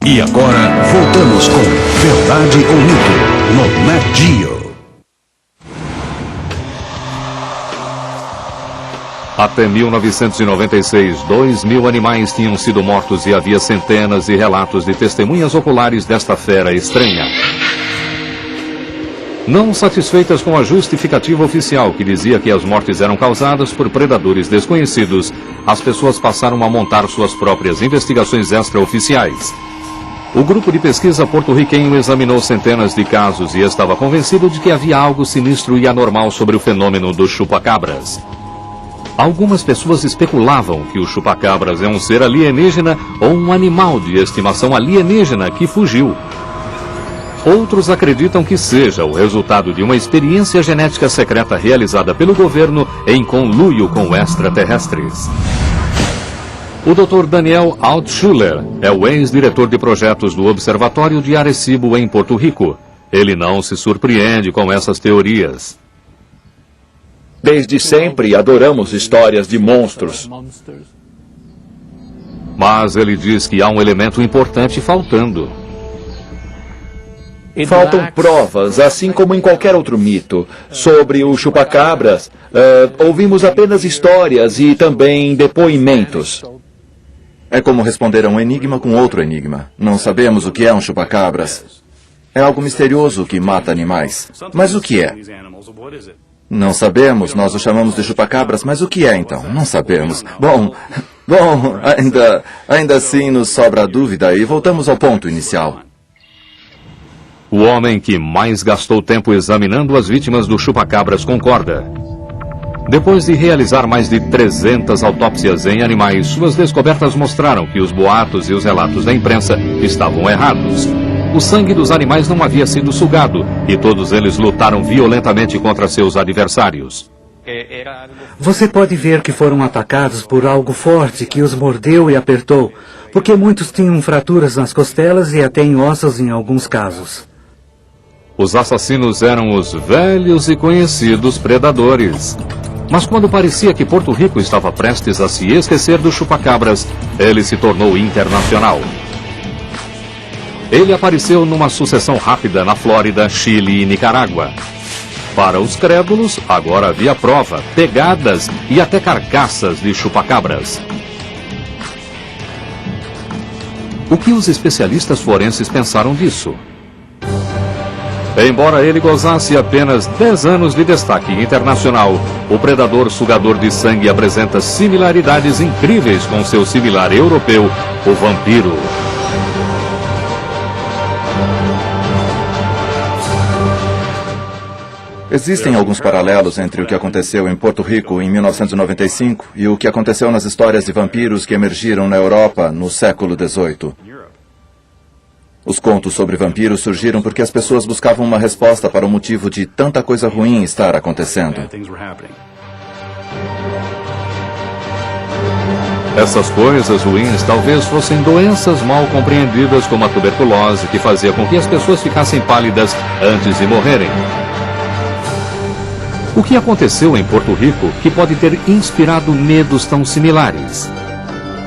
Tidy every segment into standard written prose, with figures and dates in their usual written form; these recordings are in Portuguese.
E agora, voltamos com Verdade ou Mito, no Nat Geo. Até 1996, 2.000 animais tinham sido mortos e havia centenas de relatos de testemunhas oculares desta fera estranha. Não satisfeitas com a justificativa oficial que dizia que as mortes eram causadas por predadores desconhecidos, as pessoas passaram a montar suas próprias investigações extraoficiais. O grupo de pesquisa porto-riquenho examinou centenas de casos e estava convencido de que havia algo sinistro e anormal sobre o fenômeno dos chupacabras. Algumas pessoas especulavam que o chupacabras é um ser alienígena ou um animal de estimação alienígena que fugiu. Outros acreditam que seja o resultado de uma experiência genética secreta realizada pelo governo em conluio com extraterrestres. O Dr. Daniel Altschuler é o ex-diretor de projetos do Observatório de Arecibo, em Porto Rico. Ele não se surpreende com essas teorias. Desde sempre adoramos histórias de monstros. Mas ele diz que há um elemento importante faltando. Faltam provas, assim como em qualquer outro mito. Sobre o chupacabras, ouvimos apenas histórias e também depoimentos. É como responder a um enigma com outro enigma. Não sabemos o que é um chupacabras. É algo misterioso que mata animais. Mas o que é? Não sabemos, nós o chamamos de chupacabras, mas o que é então? Não sabemos. Bom, ainda assim nos sobra a dúvida e voltamos ao ponto inicial. O homem que mais gastou tempo examinando as vítimas do chupacabras concorda. Depois de realizar mais de 300 autópsias em animais, suas descobertas mostraram que os boatos e os relatos da imprensa estavam errados. O sangue dos animais não havia sido sugado e todos eles lutaram violentamente contra seus adversários. Você pode ver que foram atacados por algo forte que os mordeu e apertou, porque muitos tinham fraturas nas costelas e até em ossos em alguns casos. Os assassinos eram os velhos e conhecidos predadores. Mas quando parecia que Porto Rico estava prestes a se esquecer do chupacabras, ele se tornou internacional. Ele apareceu numa sucessão rápida na Flórida, Chile e Nicarágua. Para os crédulos, agora havia prova, pegadas e até carcaças de chupacabras. O que os especialistas forenses pensaram disso? Embora ele gozasse apenas 10 anos de destaque internacional, o predador sugador de sangue apresenta similaridades incríveis com seu similar europeu, o vampiro. Existem alguns paralelos entre o que aconteceu em Porto Rico em 1995 e o que aconteceu nas histórias de vampiros que emergiram na Europa no século XVIII. Os contos sobre vampiros surgiram porque as pessoas buscavam uma resposta para o motivo de tanta coisa ruim estar acontecendo. Essas coisas ruins talvez fossem doenças mal compreendidas como a tuberculose, que fazia com que as pessoas ficassem pálidas antes de morrerem. O que aconteceu em Porto Rico que pode ter inspirado medos tão similares?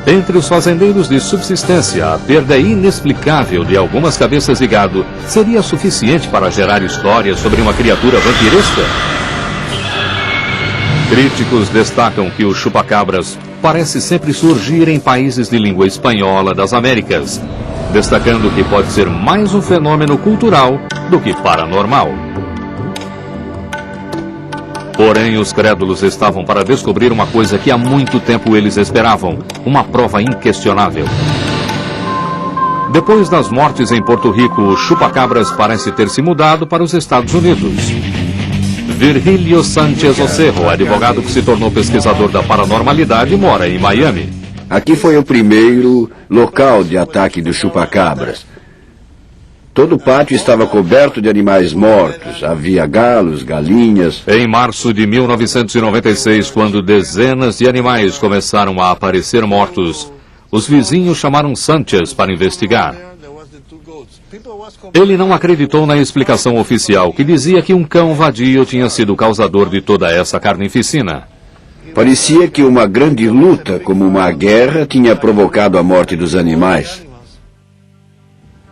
Entre os fazendeiros de subsistência, a perda inexplicável de algumas cabeças de gado seria suficiente para gerar histórias sobre uma criatura vampiresca? Críticos destacam que o chupacabras parece sempre surgir em países de língua espanhola das Américas, destacando que pode ser mais um fenômeno cultural do que paranormal. Porém, os crédulos estavam para descobrir uma coisa que há muito tempo eles esperavam, uma prova inquestionável. Depois das mortes em Porto Rico, o chupacabras parece ter se mudado para os Estados Unidos. Virgílio Sánchez Ocerro, advogado que se tornou pesquisador da paranormalidade, mora em Miami. Aqui foi o primeiro local de ataque do chupacabras. Todo o pátio estava coberto de animais mortos. Havia galos, galinhas. Em março de 1996, quando dezenas de animais começaram a aparecer mortos, os vizinhos chamaram Sánchez para investigar. Ele não acreditou na explicação oficial, que dizia que um cão vadio tinha sido o causador de toda essa carnificina. Parecia que uma grande luta, como uma guerra, tinha provocado a morte dos animais.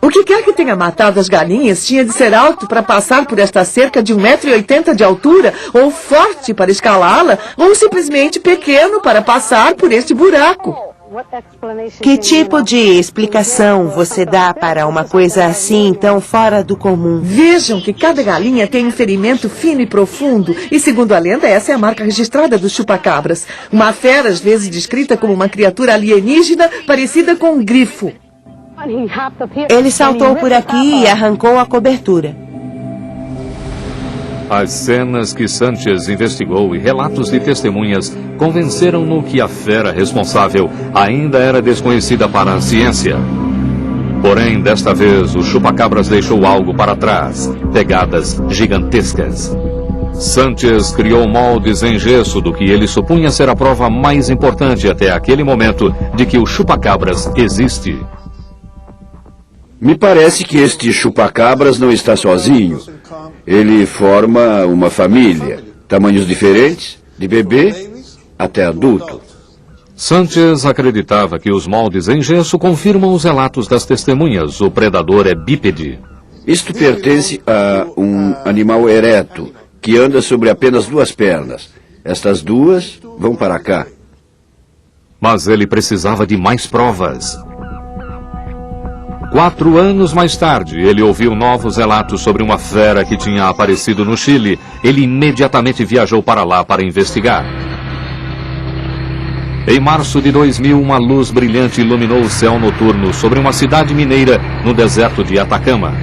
O que quer que tenha matado as galinhas tinha de ser alto para passar por esta cerca de 1,80 m de altura, ou forte para escalá-la, ou simplesmente pequeno para passar por este buraco. Que tipo de explicação você dá para uma coisa assim tão fora do comum? Vejam que cada galinha tem um ferimento fino e profundo, e segundo a lenda, essa é a marca registrada dos chupacabras. Uma fera, às vezes descrita como uma criatura alienígena parecida com um grifo. Ele saltou por aqui e arrancou a cobertura. As cenas que Sanchez investigou e relatos de testemunhas convenceram-no que a fera responsável ainda era desconhecida para a ciência. Porém, desta vez, o chupacabras deixou algo para trás, pegadas gigantescas. Sanchez criou moldes em gesso do que ele supunha ser a prova mais importante até aquele momento de que o chupacabras existe. Me parece que este chupacabras não está sozinho. Ele forma uma família, tamanhos diferentes, de bebê até adulto. Sanchez acreditava que os moldes em gesso confirmam os relatos das testemunhas. O predador é bípede. Isto pertence a um animal ereto, que anda sobre apenas 2 pernas. Estas 2 vão para cá. Mas ele precisava de mais provas. 4 anos mais tarde, ele ouviu novos relatos sobre uma fera que tinha aparecido no Chile. Ele imediatamente viajou para lá para investigar. Em março de 2000, uma luz brilhante iluminou o céu noturno sobre uma cidade mineira no deserto de Atacama.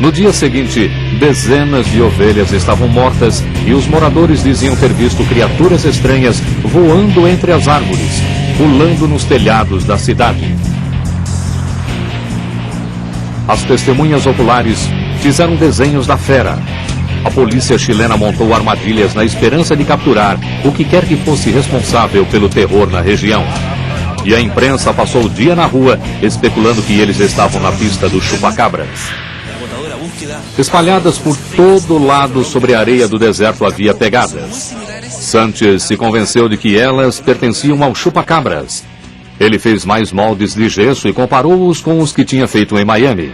No dia seguinte, dezenas de ovelhas estavam mortas e os moradores diziam ter visto criaturas estranhas voando entre as árvores, pulando nos telhados da cidade. As testemunhas oculares fizeram desenhos da fera. A polícia chilena montou armadilhas na esperança de capturar o que quer que fosse responsável pelo terror na região. E a imprensa passou o dia na rua especulando que eles estavam na pista do chupacabras. Espalhadas por todo lado sobre a areia do deserto havia pegadas. Sanchez se convenceu de que elas pertenciam ao chupacabras. Ele fez mais moldes de gesso e comparou-os com os que tinha feito em Miami.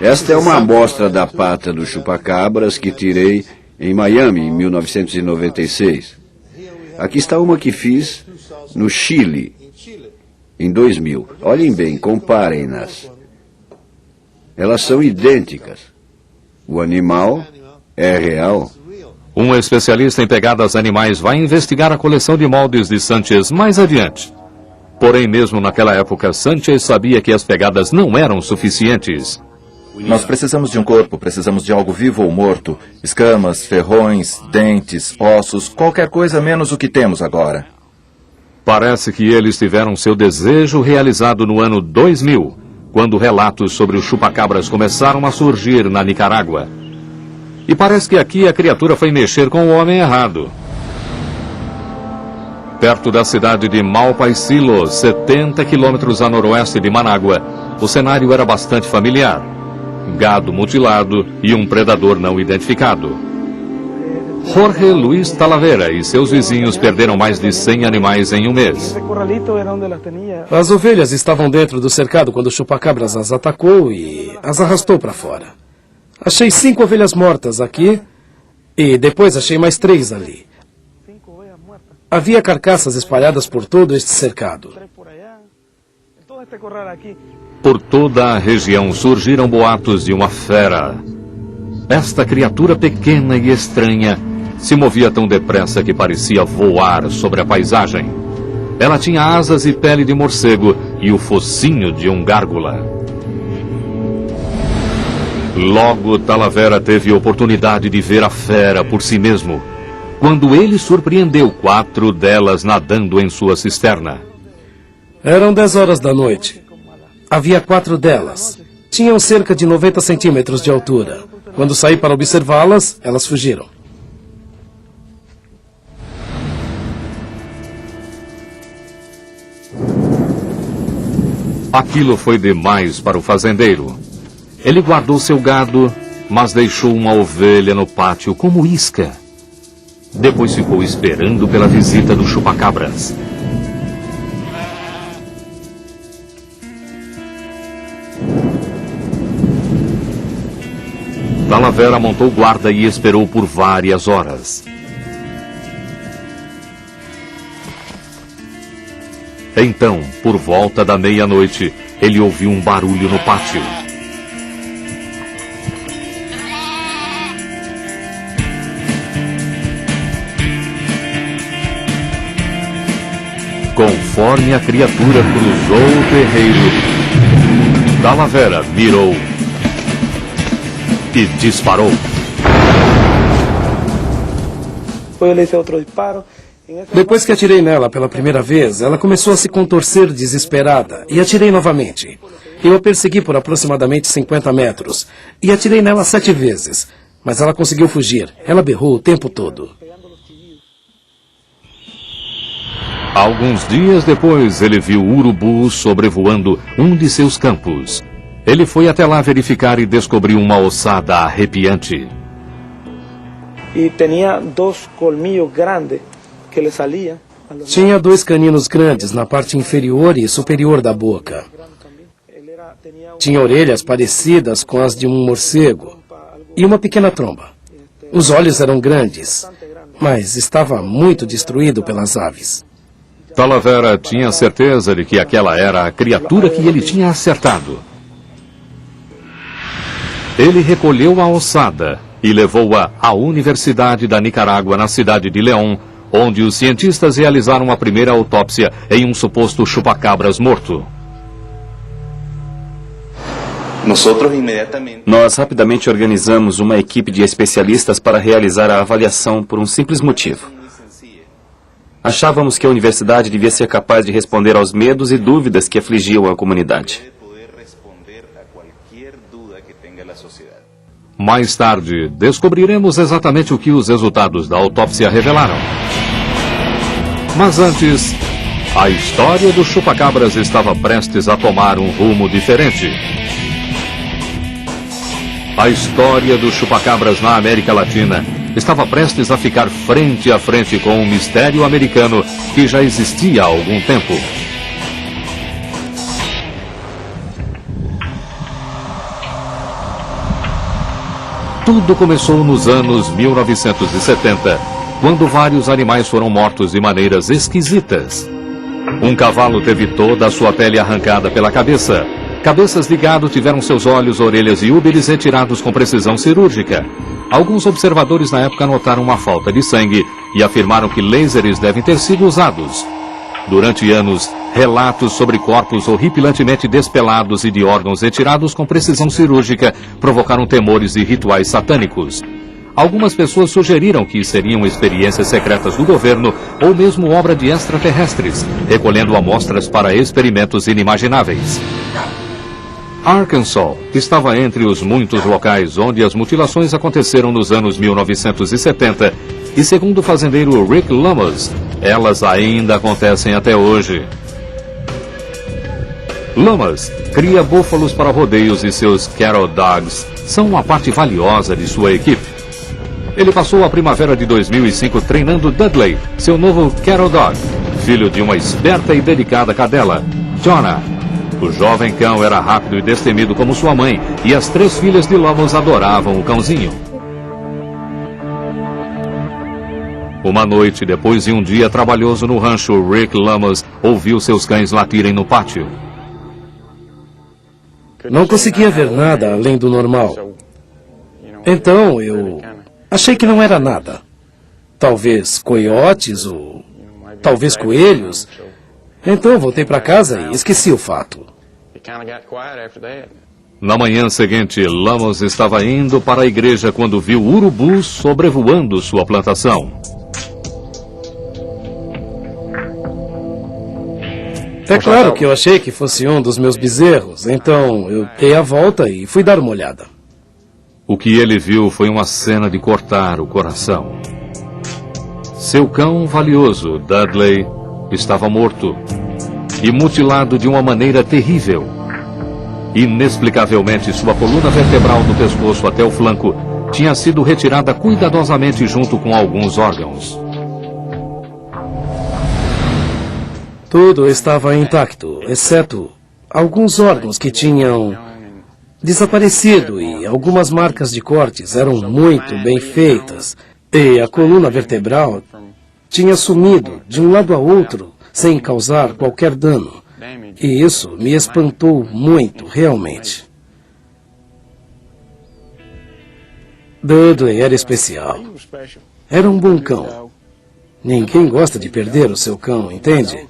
Esta é uma amostra da pata do chupacabras que tirei em Miami em 1996. Aqui está uma que fiz no Chile em 2000. Olhem bem, comparem-nas. Elas são idênticas. O animal é real. Um especialista em pegadas animais vai investigar a coleção de moldes de Sanchez mais adiante. Porém, mesmo naquela época, Sanchez sabia que as pegadas não eram suficientes. Nós precisamos de um corpo, precisamos de algo vivo ou morto. Escamas, ferrões, dentes, ossos, qualquer coisa menos o que temos agora. Parece que eles tiveram seu desejo realizado no ano 2000, quando relatos sobre os chupacabras começaram a surgir na Nicarágua. E parece que aqui a criatura foi mexer com o homem errado. Perto da cidade de Malpaisillo, 70 quilômetros a noroeste de Manágua, o cenário era bastante familiar. Gado mutilado e um predador não identificado. Jorge Luis Talavera e seus vizinhos perderam mais de 100 animais em um mês. As ovelhas estavam dentro do cercado quando o chupacabras as atacou e as arrastou para fora. Achei 5 ovelhas mortas aqui e depois achei mais 3 ali. Havia carcaças espalhadas por todo este cercado. Por toda a região surgiram boatos de uma fera. Esta criatura pequena e estranha se movia tão depressa que parecia voar sobre a paisagem. Ela tinha asas e pele de morcego e o focinho de um gárgula. Logo, Talavera teve oportunidade de ver a fera por si mesmo, quando ele surpreendeu 4 delas nadando em sua cisterna. Eram 10 horas da noite. Havia 4 delas. Tinham cerca de 90 centímetros de altura. Quando saí para observá-las, elas fugiram. Aquilo foi demais para o fazendeiro. Ele guardou seu gado, mas deixou uma ovelha no pátio como isca. Depois ficou esperando pela visita do chupacabras. Talavera montou guarda e esperou por várias horas. Então, por volta da meia-noite, ele ouviu um barulho no pátio. Conforme a criatura cruzou o terreiro, Talavera mirou e disparou. Depois que atirei nela pela primeira vez, ela começou a se contorcer desesperada e atirei novamente. Eu a persegui por aproximadamente 50 metros e atirei nela 7 vezes, mas ela conseguiu fugir. Ela berrou o tempo todo. Alguns dias depois, ele viu urubus sobrevoando um de seus campos. Ele foi até lá verificar e descobriu uma ossada arrepiante. Tinha 2 caninos grandes na parte inferior e superior da boca. Tinha orelhas parecidas com as de um morcego e uma pequena tromba. Os olhos eram grandes, mas estava muito destruído pelas aves. Talavera tinha certeza de que aquela era a criatura que ele tinha acertado. Ele recolheu a ossada e levou-a à Universidade da Nicarágua, na cidade de León, onde os cientistas realizaram a primeira autópsia em um suposto chupacabras morto. Nós rapidamente organizamos uma equipe de especialistas para realizar a avaliação por um simples motivo. Achávamos que a universidade devia ser capaz de responder aos medos e dúvidas que afligiam a comunidade. Mais tarde, descobriremos exatamente o que os resultados da autópsia revelaram. Mas antes, a história do chupacabras estava prestes a tomar um rumo diferente. A história do chupacabras na América Latina estava prestes a ficar frente a frente com um mistério americano que já existia há algum tempo. Tudo começou nos anos 1970, quando vários animais foram mortos de maneiras esquisitas. Um cavalo teve toda a sua pele arrancada pela cabeça. Cabeças de gado tiveram seus olhos, orelhas e úberes retirados com precisão cirúrgica. Alguns observadores na época notaram uma falta de sangue e afirmaram que lasers devem ter sido usados. Durante anos, relatos sobre corpos horripilantemente despelados e de órgãos retirados com precisão cirúrgica provocaram temores e rituais satânicos. Algumas pessoas sugeriram que seriam experiências secretas do governo ou mesmo obra de extraterrestres, recolhendo amostras para experimentos inimagináveis. Arkansas estava entre os muitos locais onde as mutilações aconteceram nos anos 1970 e, segundo o fazendeiro Rick Lamas, elas ainda acontecem até hoje. Lamas cria búfalos para rodeios e seus cattle dogs são uma parte valiosa de sua equipe. Ele passou a primavera de 2005 treinando Dudley, seu novo cattle dog, filho de uma esperta e dedicada cadela, Jonah. O jovem cão era rápido e destemido como sua mãe, e as 3 filhas de Lamas adoravam o cãozinho. Uma noite, depois de um dia trabalhoso no rancho, Rick Lamas ouviu seus cães latirem no pátio. Não conseguia ver nada além do normal. Então eu achei que não era nada. Talvez coiotes ou talvez coelhos. Então voltei para casa e esqueci o fato. Na manhã seguinte, Lamas estava indo para a igreja quando viu urubus sobrevoando sua plantação. É claro que eu achei que fosse um dos meus bezerros, então eu dei a volta e fui dar uma olhada. O que ele viu foi uma cena de cortar o coração. Seu cão valioso, Dudley, estava morto e mutilado de uma maneira terrível. Inexplicavelmente, sua coluna vertebral do pescoço até o flanco tinha sido retirada cuidadosamente junto com alguns órgãos. Tudo estava intacto, exceto alguns órgãos que tinham desaparecido e algumas marcas de cortes eram muito bem feitas. E a coluna vertebral tinha sumido de um lado a outro sem causar qualquer dano. E isso me espantou muito, realmente. Dudley era especial. Era um bom cão. Ninguém gosta de perder o seu cão, entende?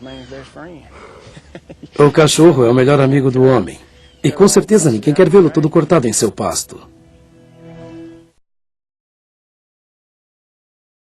O cachorro é o melhor amigo do homem. E com certeza ninguém quer vê-lo todo cortado em seu pasto.